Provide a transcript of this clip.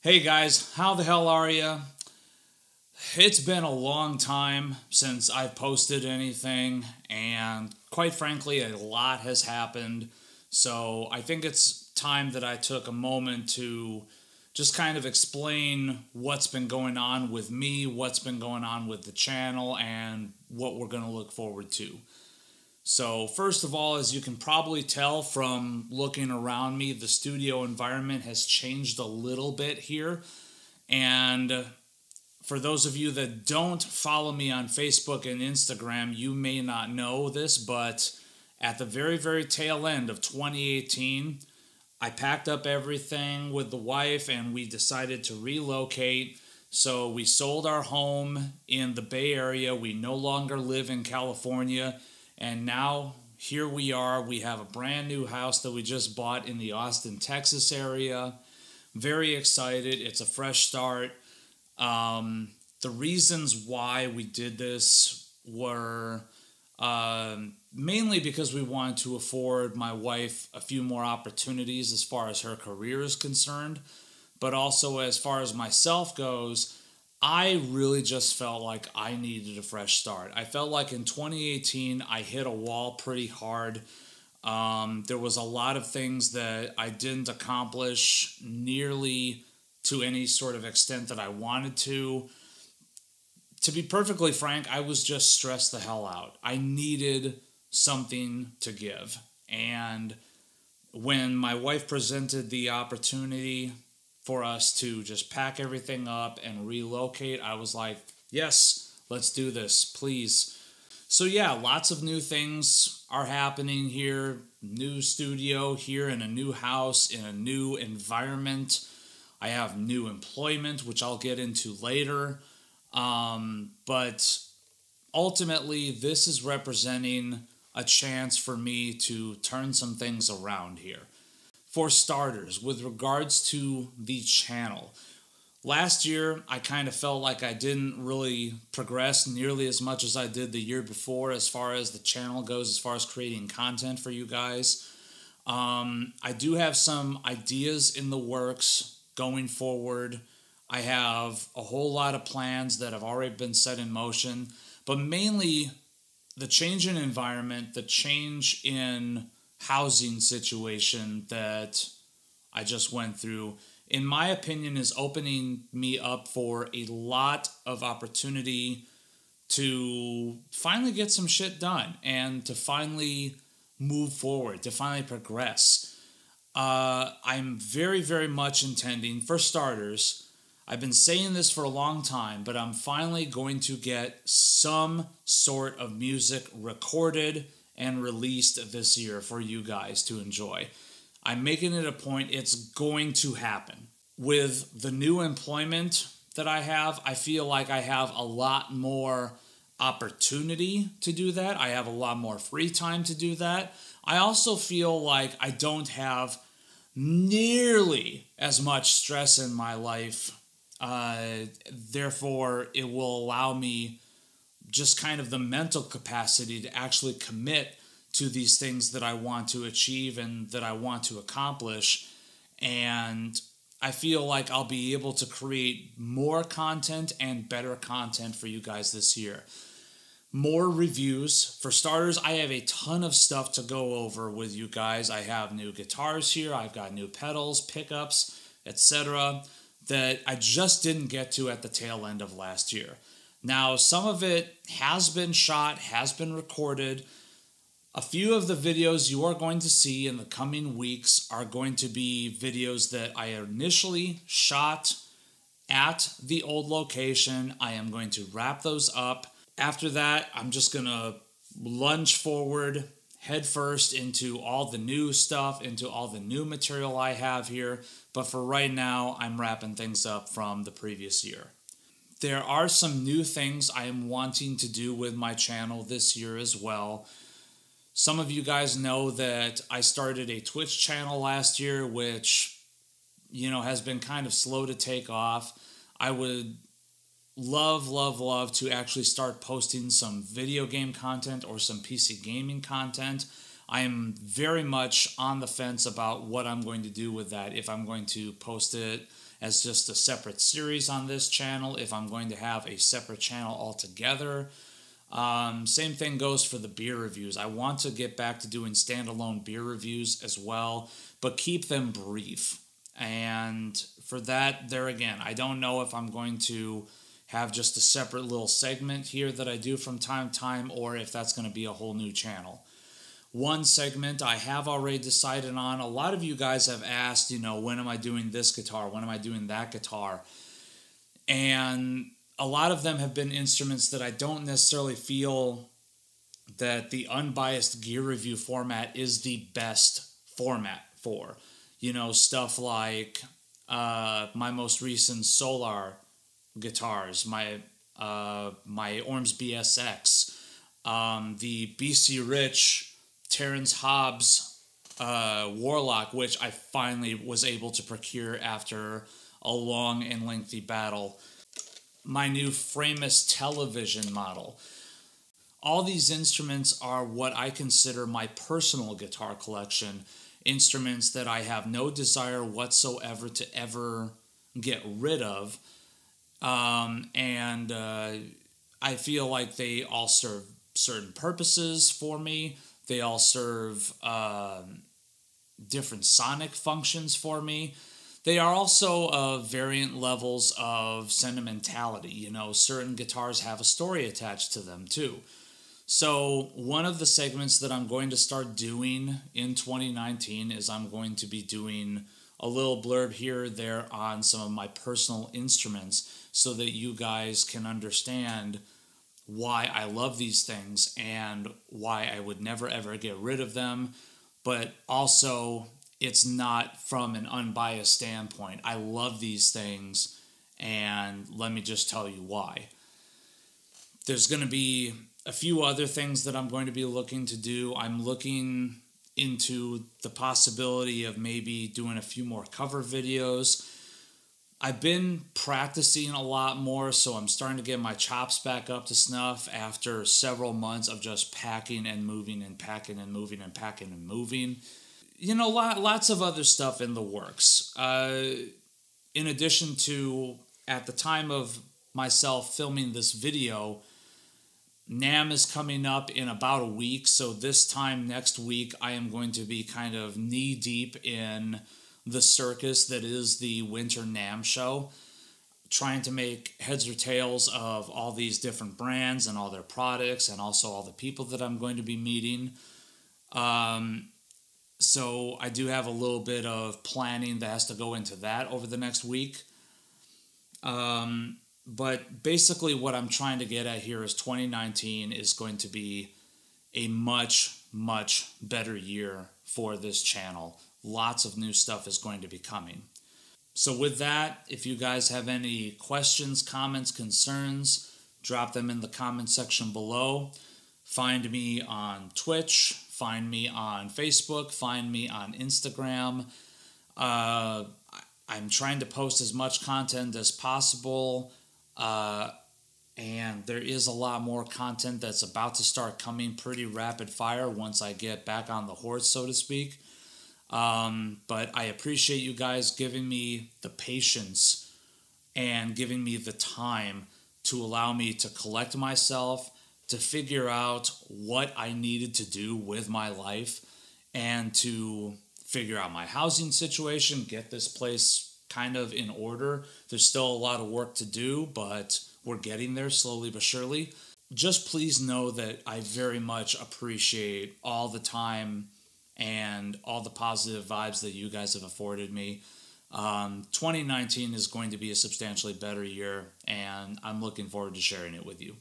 Hey guys, how the hell are you? It's been a long time since I've posted anything, and quite frankly, a lot has happened. So I think it's time that I took a moment to just kind of explain what's been going on with me, what's been going on with the channel, and what we're going to look forward to. So first of all, as you can probably tell from looking around me, the studio environment has changed a little bit here. And for those of you that don't follow me on Facebook and Instagram, you may not know this, but at the very, very tail end of 2018, I packed up everything with the wife and we decided to relocate. So we sold our home in the Bay Area. We no longer live in California. And now here we are. We have a brand new house that we just bought in the Austin, Texas area. Very excited. It's a fresh start. The reasons why we did this were mainly because we wanted to afford my wife a few more opportunities as far as her career is concerned. But also as far as myself goes, I really just felt like I needed a fresh start. I felt like in 2018, I hit a wall pretty hard. There was a lot of things that I didn't accomplish nearly to any sort of extent that I wanted to. To be perfectly frank, I was just stressed the hell out. I needed something to give. And when my wife presented the opportunity for us to just pack everything up and relocate, I was like, yes, let's do this, please. So yeah, lots of new things are happening here. New studio here in a new house, in a new environment. I have new employment, which I'll get into later. But ultimately, this is representing a chance for me to turn some things around here. For starters, with regards to the channel, last year I kind of felt like I didn't really progress nearly as much as I did the year before as far as the channel goes, as far as creating content for you guys. I do have some ideas in the works going forward. I have a whole lot of plans that have already been set in motion, but mainly the change in environment, the change in housing situation that I just went through, in my opinion, is opening me up for a lot of opportunity to finally get some shit done and to finally move forward, to finally progress. I'm very, very much intending, for starters, I've been saying this for a long time, but I'm finally going to get some sort of music recorded and released this year for you guys to enjoy. I'm making it a point. It's going to happen. With the new employment that I have, I feel like I have a lot more opportunity to do that. I have a lot more free time to do that. I also feel like I don't have nearly as much stress in my life. Therefore, it will allow me just kind of the mental capacity to actually commit to these things that I want to achieve and that I want to accomplish. And I feel like I'll be able to create more content and better content for you guys this year. More reviews. For starters, I have a ton of stuff to go over with you guys. I have new guitars here. I've got new pedals, pickups, etc. that I just didn't get to at the tail end of last year. Now, some of it has been shot, has been recorded. A few of the videos you are going to see in the coming weeks are going to be videos that I initially shot at the old location. I am going to wrap those up. After that, I'm just going to lunge forward head first into all the new stuff, into all the new material I have here. But for right now, I'm wrapping things up from the previous year. There are some new things I am wanting to do with my channel this year as well. Some of you guys know that I started a Twitch channel last year, which, has been kind of slow to take off. I would love to actually start posting some video game content or some PC gaming content. I am very much on the fence about what I'm going to do with that, if I'm going to post it as just a separate series on this channel, if I'm going to have a separate channel altogether. Same thing goes for the beer reviews. I want to get back to doing standalone beer reviews as well, but keep them brief. And for that, there again, I don't know if I'm going to have just a separate little segment here that I do from time to time, or if that's going to be a whole new channel. One segment I have already decided on. A lot of you guys have asked, when am I doing this guitar? When am I doing that guitar? And a lot of them have been instruments that I don't necessarily feel that the unbiased gear review format is the best format for. Stuff like my most recent Solar guitars, my Orms BSX, the BC Rich Terrence Hobbs Warlock, which I finally was able to procure after a long and lengthy battle. My new Framus television model. All these instruments are what I consider my personal guitar collection, instruments that I have no desire whatsoever to ever get rid of. And I feel like they all serve certain purposes for me. They all serve different sonic functions for me. They are also variant levels of sentimentality. Certain guitars have a story attached to them too. So one of the segments that I'm going to start doing in 2019 is I'm going to be doing a little blurb here or there on some of my personal instruments so that you guys can understand why I love these things and why I would never ever get rid of them. But also, it's not from an unbiased standpoint. I love these things, and let me just tell you why. There's going to be a few other things that I'm going to be looking to do. I'm looking into the possibility of maybe doing a few more cover videos. I've been practicing a lot more, so I'm starting to get my chops back up to snuff after several months of just packing and moving and packing and moving and packing and moving. Lots of other stuff in the works. In addition to, at the time of myself filming this video, NAMM is coming up in about a week, so this time next week I am going to be kind of knee-deep in the circus that is the Winter NAMM show, trying to make heads or tails of all these different brands and all their products and also all the people that I'm going to be meeting. So I do have a little bit of planning that has to go into that over the next week. But basically what I'm trying to get at here is 2019 is going to be a much, much better year for this channel. Lots of new stuff is going to be coming. So with that, if you guys have any questions, comments, concerns, drop them in the comment section below. Find me on Twitch, find me on Facebook, find me on Instagram. I'm trying to post as much content as possible. And there is a lot more content that's about to start coming pretty rapid fire once I get back on the horse, so to speak. But I appreciate you guys giving me the patience and giving me the time to allow me to collect myself, to figure out what I needed to do with my life, and to figure out my housing situation, get this place kind of in order. There's still a lot of work to do, but we're getting there slowly but surely. Just please know that I very much appreciate all the time and all the positive vibes that you guys have afforded me. 2019 is going to be a substantially better year, and I'm looking forward to sharing it with you.